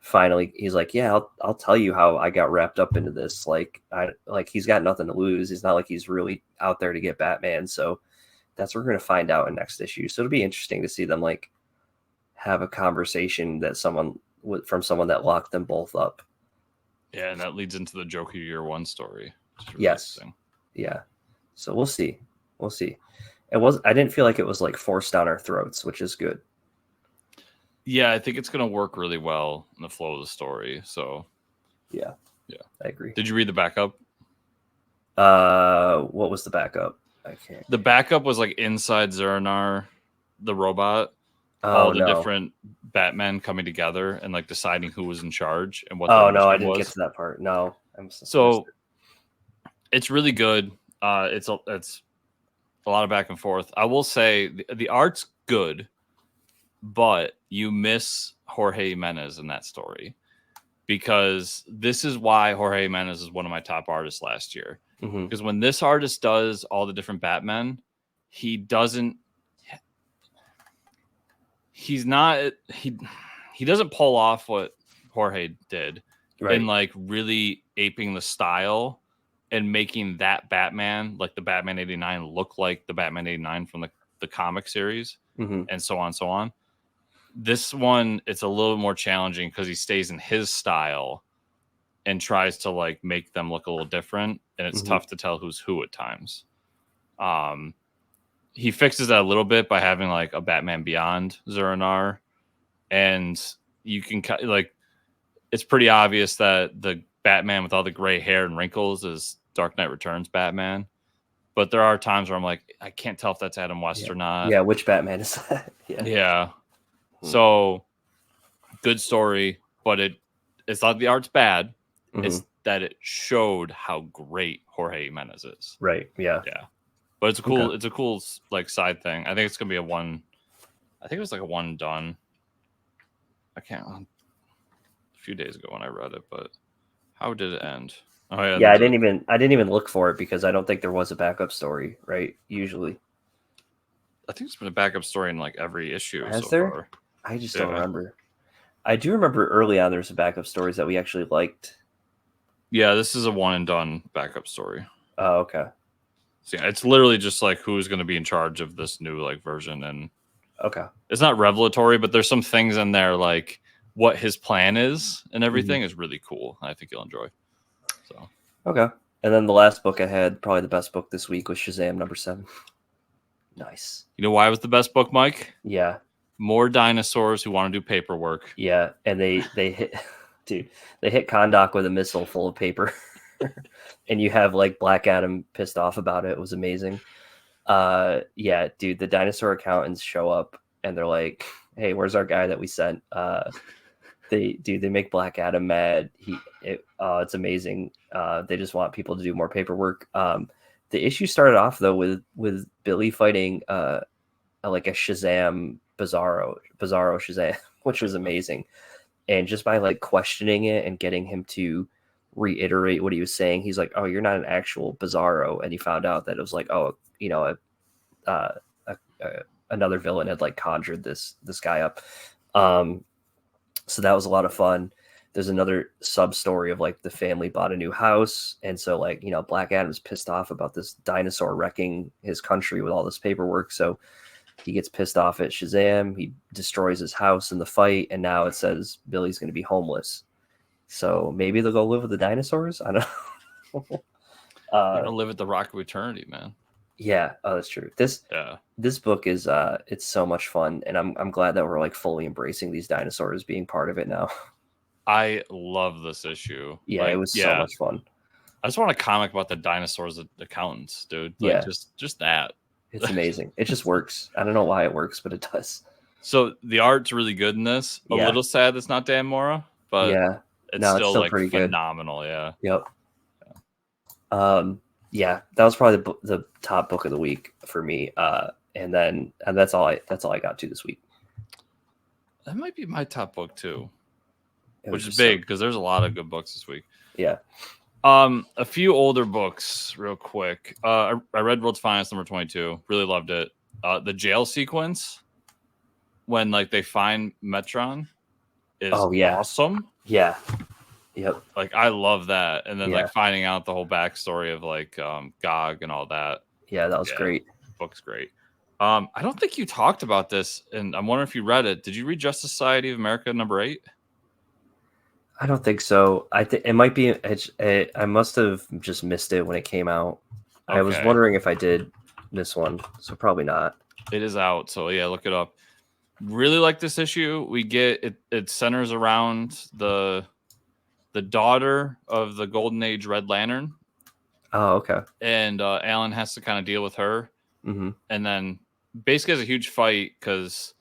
finally he's like, yeah, I'll tell you how I got wrapped up into this. Like he's got nothing to lose. He's not like he's really out there to get Batman. So that's what we're gonna find out in next issue. So it'll be interesting to see them like have a conversation that from someone that locked them both up. Yeah, and that leads into the Joker Year One story. Really yes. Yeah. So we'll see. I didn't feel like it was like forced down our throats, which is good. Yeah, I think it's going to work really well in the flow of the story. So, yeah, I agree. Did you read the backup? What was the backup? I can't. The backup was like inside Zur-En-Arrh, the robot. All the different Batmen coming together and like deciding who was in charge and what. Oh no, I didn't get to that part. No, so it's really good. It's a lot of back and forth. I will say the art's good, but you miss Jorge Jimenez in that story, because this is why Jorge Jimenez is one of my top artists last year. Because when this artist does all the different Batmen, he doesn't pull off what Jorge did, right, in like really aping the style and making that Batman, like the Batman 89, look like the Batman 89 from the comic series, and so on. This one, it's a little more challenging because he stays in his style and tries to like make them look a little different, and it's tough to tell who's who at times. He fixes that a little bit by having like a Batman Beyond Zur-En-Arrh, and you can like, it's pretty obvious that the Batman with all the gray hair and wrinkles is Dark Knight Returns Batman. But there are times where I'm like, I can't tell if that's Adam West or not. Yeah, which Batman is that? Yeah. So good story, but it's not the art's bad. It's that it showed how great Jorge Jimenez is. Right. Yeah. Yeah. But it's cool. Okay. It's a cool like side thing. I think it's gonna be I think it was like a one done. I can't. A few days ago when I read it, but how did it end? Oh yeah. Yeah, I didn't even look for it because I don't think there was a backup story. Right. Usually. I think it's been a backup story in like every issue. Has there? Far. I just don't remember. I do remember early on there's some backup stories that we actually liked. Yeah, this is a one and done backup story. Oh, okay. So yeah, it's literally just like who's going to be in charge of this new like version, and okay, it's not revelatory, but there's some things in there like what his plan is and everything is really cool. I think you'll enjoy. So okay, and then the last book I had, probably the best book this week, was Shazam #7. Nice. You know why it was the best book, Mike? Yeah. More dinosaurs who want to do paperwork. Yeah, and they hit, dude, they hit Kahndaq with a missile full of paper. And you have like Black Adam pissed off about it. It was amazing. Yeah, dude, the dinosaur accountants show up and they're like, hey, where's our guy that we sent? They make Black Adam mad. It's amazing. They just want people to do more paperwork. The issue started off though with Billy fighting like a Shazam Bizarro Shazam, which was amazing. And just by like questioning it and getting him to reiterate what he was saying, he's like, oh, you're not an actual Bizarro. And he found out that it was like, oh, you know, another villain had like conjured this guy up. So that was a lot of fun. There's another sub story of like the family bought a new house, and so like, you know, Black Adam's pissed off about this dinosaur wrecking his country with all this paperwork. So he gets pissed off at Shazam. He destroys his house in the fight, and now it says Billy's going to be homeless. So maybe they'll go live with the dinosaurs. I don't know. They're gonna live at the Rock of Eternity, man. Yeah, oh, that's true. This book is it's so much fun, and I'm glad that we're like fully embracing these dinosaurs being part of it now. I love this issue. Yeah, it was so much fun. I just want a comic about the dinosaurs, the accountants, dude. Like, yeah, just that. It's amazing. It just works. I don't know why it works, but it does. So the art's really good in this. A little sad it's not Dan Mora, but yeah, it's still like pretty phenomenal. Good. Yeah. Yep. Yeah, that was probably the top book of the week for me. And that's all I got to this week. That might be my top book too, which is big because there's a lot of good books this week. Yeah. A few older books real quick. I read World's Finest #22. Really loved it. The jail sequence when like they find Metron is awesome. Yeah. Yep. Like I love that, and then like finding out the whole backstory of like Gog and all that. Yeah, that was great. Book's great. I don't think you talked about this, and I'm wondering if you read it. Did you read Justice Society of America #8? I don't think so. I think it might be. I must have just missed it when it came out. Okay. I was wondering if I did miss one, so probably not. It is out, so yeah, look it up. Really like this issue. We get it. It centers around the daughter of the Golden Age Red Lantern. Oh, okay. And Alan has to kind of deal with her, and then basically has a huge fight because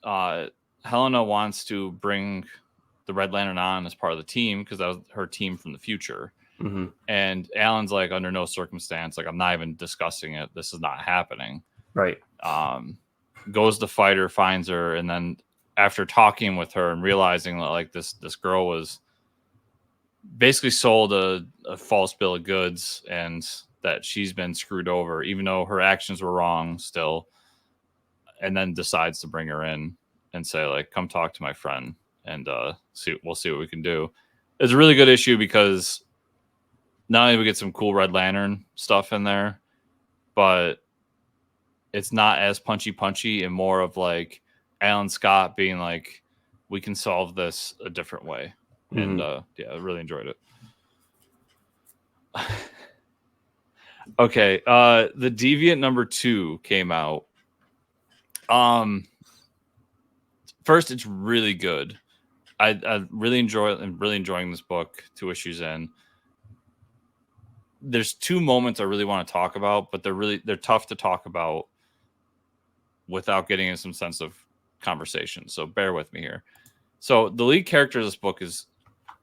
Helena wants to bring the Red Lantern on as part of the team because that was her team from the future. And Alan's like, under no circumstance, like I'm not even discussing it. This is not happening. Right. Goes to fight her, finds her, and then after talking with her and realizing that like this girl was basically sold a false bill of goods and that she's been screwed over, even though her actions were wrong still, and then decides to bring her in and say like, come talk to my friend and we'll see what we can do. It's a really good issue because not only do we get some cool Red Lantern stuff in there, but it's not as punchy and more of like Alan Scott being like, we can solve this a different way. And yeah, I really enjoyed it. Okay, the Deviant #2 came out. First, it's really good. I really enjoy it and really enjoying this book. 2 issues in. There's 2 moments I really want to talk about, but they're tough to talk about without getting in some sense of conversation. So bear with me here. So the lead character of this book is,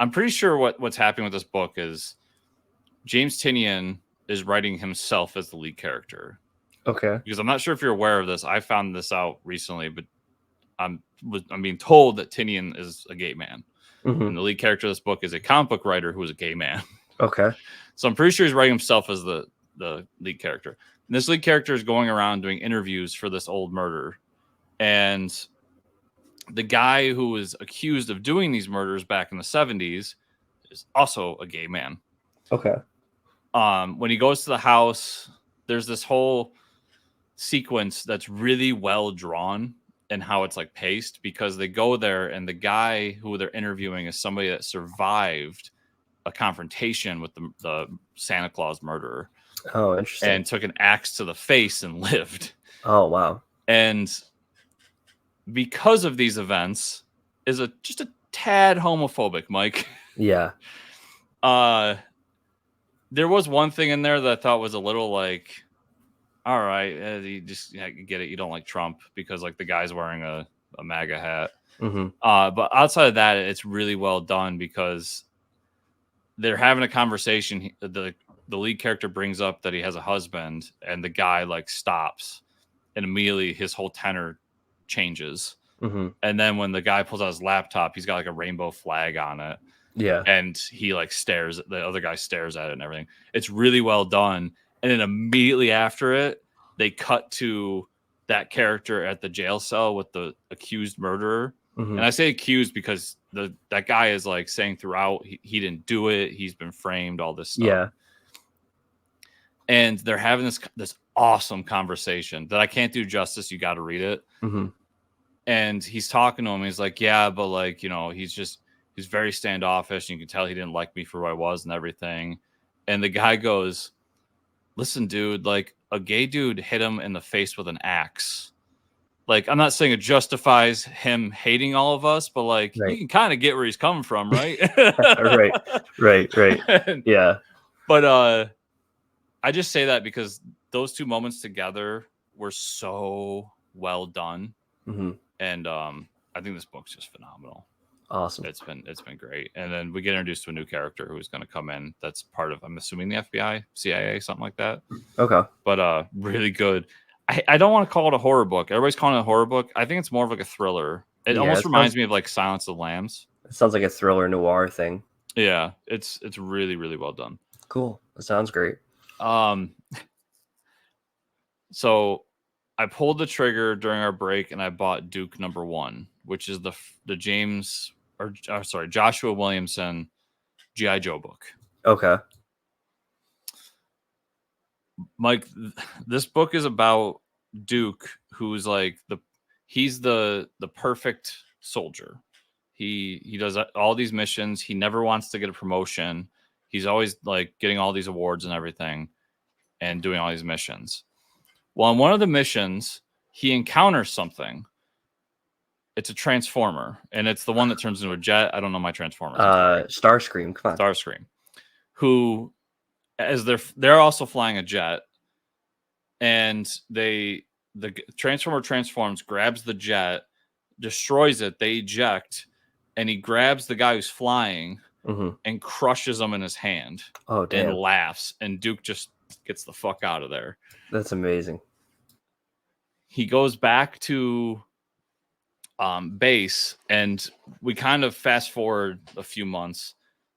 I'm pretty sure what's happening with this book is James Tynion is writing himself as the lead character. Okay. Because I'm not sure if you're aware of this. I found this out recently, but I'm being told that Tynion is a gay man. And the lead character of this book is a comic book writer who is a gay man. Okay. So I'm pretty sure he's writing himself as the lead character. And this lead character is going around doing interviews for this old murder. And the guy who was accused of doing these murders back in the 70s is also a gay man. Okay. When he goes to the house, there's this whole sequence that's really well drawn and how it's like paced, because they go there and the guy who they're interviewing is somebody that survived a confrontation with the Santa Claus murderer. Oh, interesting. And took an axe to the face and lived. Oh, wow. And because of these events, is just a tad homophobic, Mike. Yeah. There was one thing in there that I thought was a little like, all right, you just get it. You don't like Trump because like the guy's wearing a MAGA hat. But outside of that, it's really well done because they're having a conversation. The lead character brings up that he has a husband, and the guy like stops, and immediately his whole tenor changes. And then when the guy pulls out his laptop, he's got like a rainbow flag on it. Yeah. And he like stares, the other guy stares at it and everything. It's really well done. And then immediately after it, they cut to that character at the jail cell with the accused murderer. And I say accused because that guy is like saying throughout he didn't do it. He's been framed, all this stuff. Yeah. And they're having this awesome conversation that I can't do justice. You got to read it. And he's talking to him. He's like, yeah, but like, you know, he's very standoffish. And you can tell he didn't like me for who I was and everything. And the guy goes, listen, dude, like a gay dude hit him in the face with an axe. Like, I'm not saying it justifies him hating all of us, but like, you can kind of get where he's coming from, right? Right. Yeah. But I just say that because those 2 moments together were so well done. And I think this book's just phenomenal. Awesome. It's been great. And then we get introduced to a new character who's going to come in. That's part of, I'm assuming, the FBI, CIA, something like that. Okay. But really good. I don't want to call it a horror book. Everybody's calling it a horror book. I think it's more of like a thriller. It almost reminds me of like Silence of the Lambs. It sounds like a thriller noir thing. Yeah, it's really, really well done. Cool. That sounds great. So I pulled the trigger during our break and I bought Duke #1, which is the James Joshua Williamson G.I. Joe book. Okay. Mike, this book is about Duke, who's like he's the perfect soldier. He does all these missions. He never wants to get a promotion. He's always like getting all these awards and everything and doing all these missions. Well, on one of the missions, he encounters something. It's a transformer, and it's the one that turns into a jet. I don't know my transformers. Starscream, come on. Starscream, who, as they're also flying a jet, and the transformer transforms, grabs the jet, destroys it. They eject, and he grabs the guy who's flying and crushes him in his hand. Oh, damn. And laughs, and Duke just gets the fuck out of there. That's amazing. He goes back to base, and we kind of fast forward a few months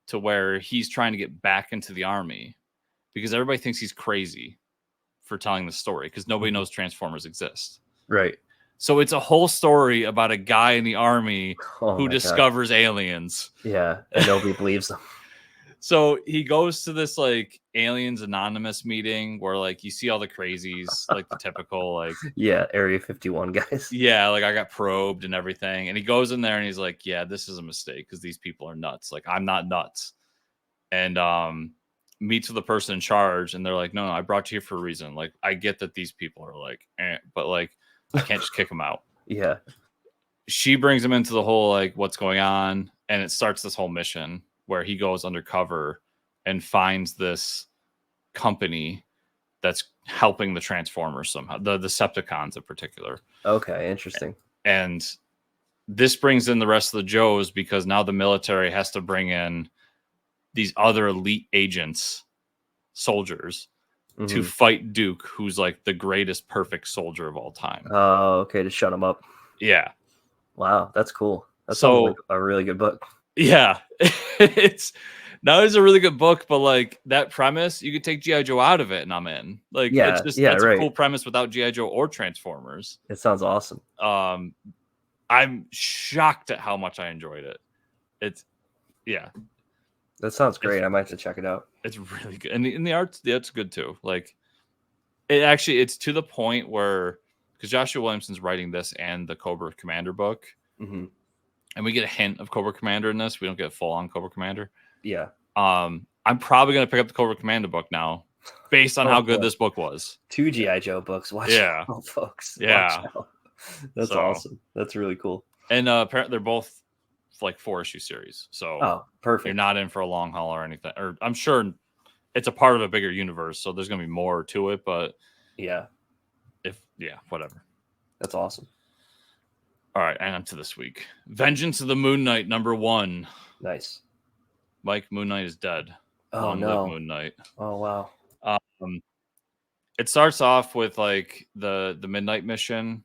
to where he's trying to get back into the army because everybody thinks he's crazy for telling the story because nobody knows Transformers exist. Right. So it's a whole story about a guy in the army who discovers aliens. Yeah, and nobody believes them. So he goes to this like Aliens Anonymous meeting where like you see all the crazies, like the typical like Area 51 guys. Yeah, like I got probed and everything. And he goes in there and he's like, yeah, this is a mistake because these people are nuts. Like I'm not nuts. And meets with the person in charge, and they're like, no, I brought you here for a reason. Like I get that these people are like, but like I can't just kick them out. Yeah. She brings him into the whole like what's going on, and it starts this whole mission where he goes undercover and finds this company that's helping the Transformers somehow, the Decepticons in particular. Okay, interesting. And this brings in the rest of the Joes because now the military has to bring in these other elite agents, soldiers, to fight Duke, who's like the greatest perfect soldier of all time. Oh, okay, to shut him up. Yeah. Wow, that's cool. That sounds like a really good book. Yeah. It's a really good book, but like that premise, you could take G.I. Joe out of it and I'm in. Like it's just that's a cool premise without G.I. Joe or Transformers. It sounds awesome. I'm shocked at how much I enjoyed it. That sounds great. I might have to check it out. It's really good. And the art's good too. Like it's to the point where because Joshua Williamson's writing this and the Cobra Commander book. And we get a hint of Cobra Commander in this. We don't get a full-on Cobra Commander. Yeah. I'm probably going to pick up the Cobra Commander book now based on how good this book was. 2 G.I. Joe books. Watch out, folks. Yeah. Out. That's awesome. That's really cool. And apparently they're both like 4-issue series. So perfect. You're not in for a long haul or anything. Or I'm sure it's a part of a bigger universe, so there's going to be more to it. But whatever. That's awesome. All right, and on to this week. Vengeance of the Moon Knight, #1. Nice. Mike, Moon Knight is dead. Oh, Long no. live Moon Knight. Oh, wow. It starts off with like the Midnite mission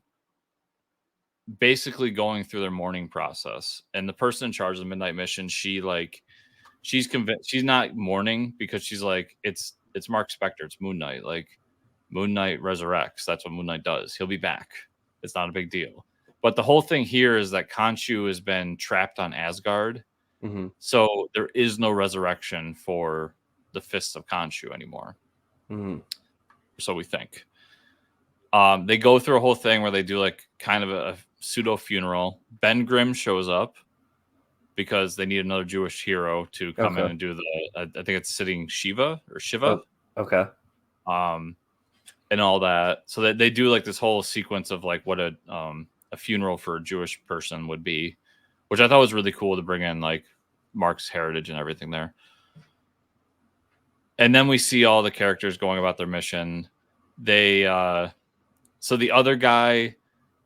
basically going through their mourning process. And the person in charge of the Midnite mission, she's convinced she's not mourning because she's like, it's Mark Spector, it's Moon Knight. Like Moon Knight resurrects. That's what Moon Knight does. He'll be back. It's not a big deal. But the whole thing here is that Khonshu has been trapped on Asgard. So there is no resurrection for the Fists of Khonshu anymore. So we think. They go through a whole thing where they do like kind of a pseudo funeral. Ben Grimm shows up because they need another Jewish hero to come in and do I think it's sitting Shiva. Oh, okay. And all that. So they do like this whole sequence of like what a funeral for a Jewish person would be, which I thought was really cool to bring in like Mark's heritage and everything there. And then we see all the characters going about their mission. They so the other guy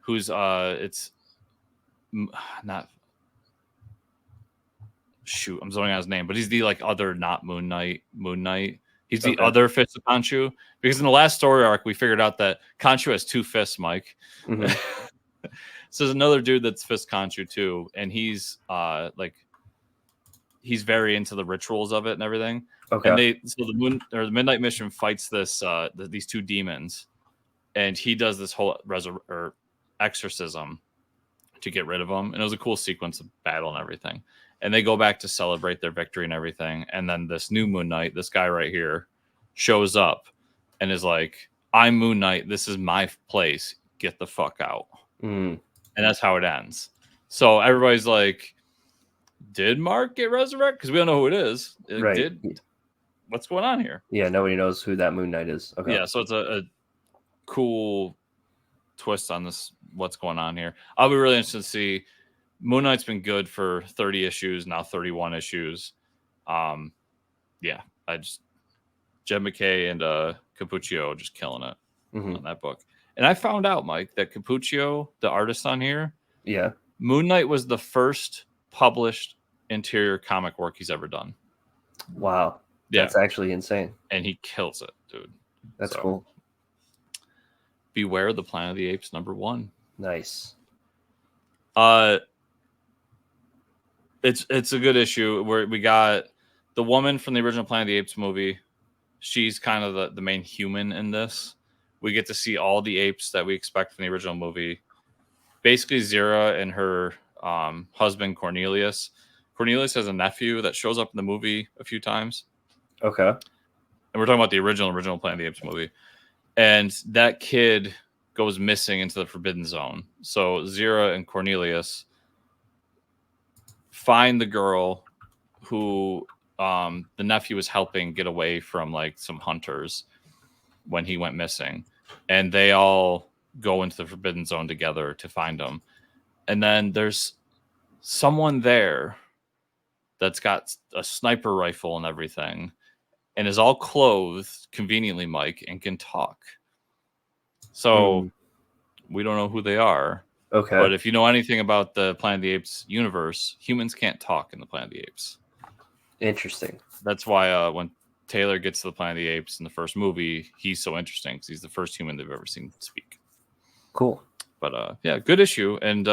who's it's not I'm zoning out his name, but he's the like other not Moon Knight. He's the other Fist of Khonshu, because in the last story arc we figured out that Khonshu has 2 fists, Mike. So there's another dude that's Fist Khonshu too, and he's he's very into the rituals of it and everything. And the Midnight Mission fights these 2 demons, and he does this whole exorcism to get rid of them. And it was a cool sequence of battle and everything. And they go back to celebrate their victory and everything. And then this new Moon Knight, this guy right here, shows up and is like, I'm Moon Knight. This is my place. Get the fuck out. And that's how it ends. So everybody's like, did Mark get resurrected? Because we don't know who it is. What's going on here? Yeah, nobody knows who that Moon Knight is. Okay. Yeah, so it's a cool twist on this, what's going on here. I'll be really interested to see. Moon Knight's been good for 30 issues, now 31 issues. Yeah, Jed McKay and Cappuccio just killing it on that book. And I found out, Mike, that Cappuccio, the artist on here, Moon Knight was the first published interior comic work he's ever done. Wow. Yeah. That's actually insane. And he kills it, dude. That's cool. Beware the Planet of the Apes #1. Nice. It's a good issue where we got the woman from the original Planet of the Apes movie. She's kind of the main human in this. We get to see all the apes that we expect from the original movie. Basically, Zira and her husband, Cornelius. Cornelius has a nephew that shows up in the movie a few times. Okay. And we're talking about the original Planet of the Apes movie. And that kid goes missing into the Forbidden Zone. So Zira and Cornelius find the girl who the nephew was helping get away from like some hunters when he went missing. And they all go into the Forbidden Zone together to find him. And then there's someone there that's got a sniper rifle and everything and is all clothed conveniently, Mike, and can talk. So we don't know who they are. Okay. But if you know anything about the Planet of the Apes universe, humans can't talk in the Planet of the Apes. Interesting. That's why when Taylor gets to the Planet of the Apes in the first movie, he's so interesting because he's the first human they've ever seen speak. Cool. But yeah, good issue. And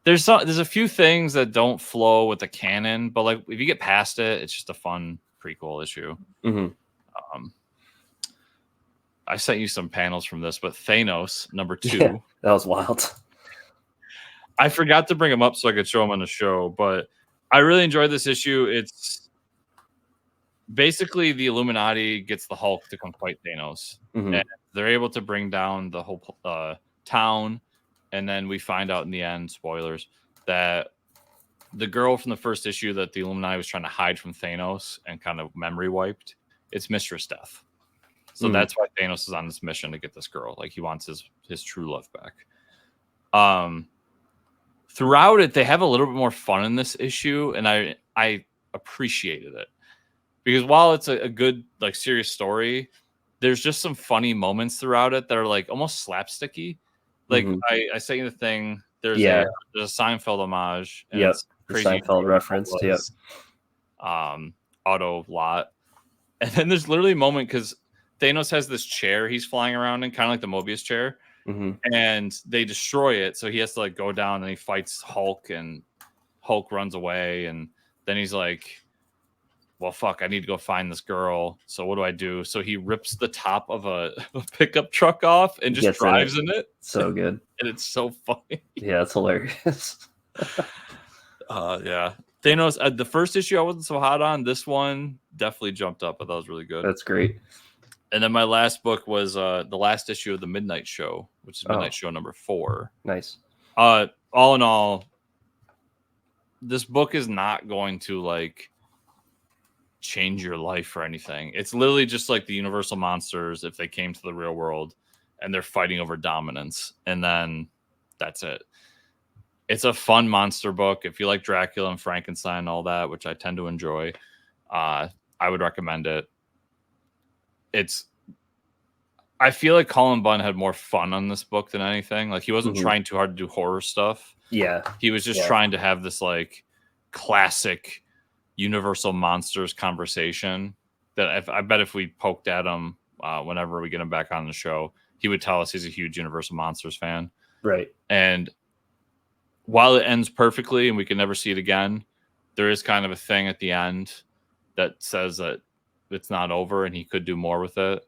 there's a few things that don't flow with the canon, but like if you get past it, it's just a fun prequel issue. I sent you some panels from this, but Thanos #2. Yeah, that was wild. I forgot to bring him up so I could show him on the show, but I really enjoyed this issue. It's basically the Illuminati gets the Hulk to come fight Thanos, and they're able to bring down the whole town. And then we find out in the end, spoilers, that the girl from the first issue that the Illuminati was trying to hide from Thanos and kind of memory wiped, it's Mistress Death. So that's why Thanos is on this mission to get this girl. Like he wants his true love back. Throughout it, they have a little bit more fun in this issue, and I appreciated it. Because while it's a good, like, serious story, there's just some funny moments throughout it that are like almost slapsticky. Like I sent you the thing. There's a Seinfeld homage. Yep. Crazy Seinfeld reference. Yep. Auto lot. And then there's literally a moment because Thanos has this chair he's flying around in, kind of like the Mobius chair. And they destroy it. So he has to like go down and he fights Hulk, and Hulk runs away. And then he's like, well, fuck, I need to go find this girl. So what do I do? So he rips the top of a pickup truck off and just drives in it. So good. And it's so funny. Yeah, it's hilarious. Yeah. Thanos, the first issue I wasn't so hot on. This one definitely jumped up. I thought it was really good. That's great. And then my last book was the last issue of the Midnite Show, which is Midnite Show #4. Nice. All in all, this book is not going to like change your life or anything. It's literally just like the Universal monsters if they came to the real world and they're fighting over dominance, and then that's it. It's a fun monster book. If you like Dracula and Frankenstein and all that, which I tend to enjoy, I would recommend it. I feel like Colin Bunn had more fun on this book than anything. Like he wasn't trying too hard to do horror stuff. Yeah. He was just trying to have this like classic Universal monsters conversation that I bet if we poked at him whenever we get him back on the show, he would tell us he's a huge Universal monsters fan. Right. And while it ends perfectly and we can never see it again, there is kind of a thing at the end that says that it's not over and he could do more with it.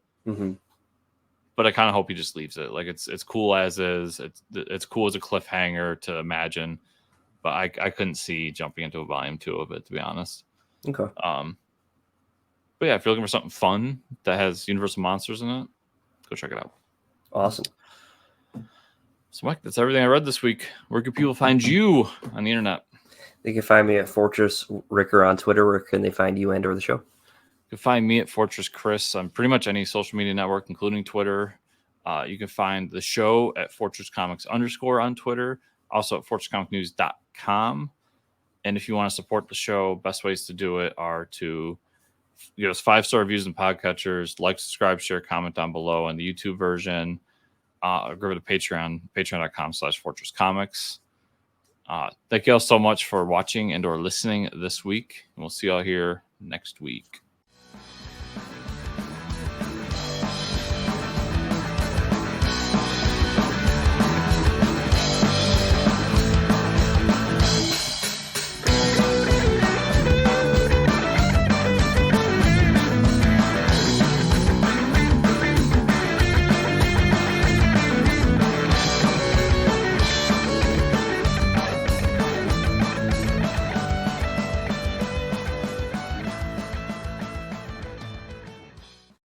but I kind of hope he just leaves it. Like it's cool as is. It's cool as a cliffhanger to imagine, but I couldn't see jumping into a volume 2 of it, to be honest. Okay. But yeah, if you're looking for something fun that has Universal monsters in it, go check it out. Awesome. So Mike, that's everything I read this week. Where can people find you on the internet? They can find me at Fortress Ricker on Twitter. Where can they find you and/or the show? You can find me at Fortress Chris on pretty much any social media network, including Twitter. You can find the show at Fortress Comics _ on Twitter, also at fortresscomicnews.com. And if you want to support the show, best ways to do it are to give us 5-star reviews and podcatchers, like, subscribe, share, comment down below on the YouTube version. Go over to Patreon, patreon.com/fortresscomics. Thank you all so much for watching and or listening this week. And we'll see y'all here next week.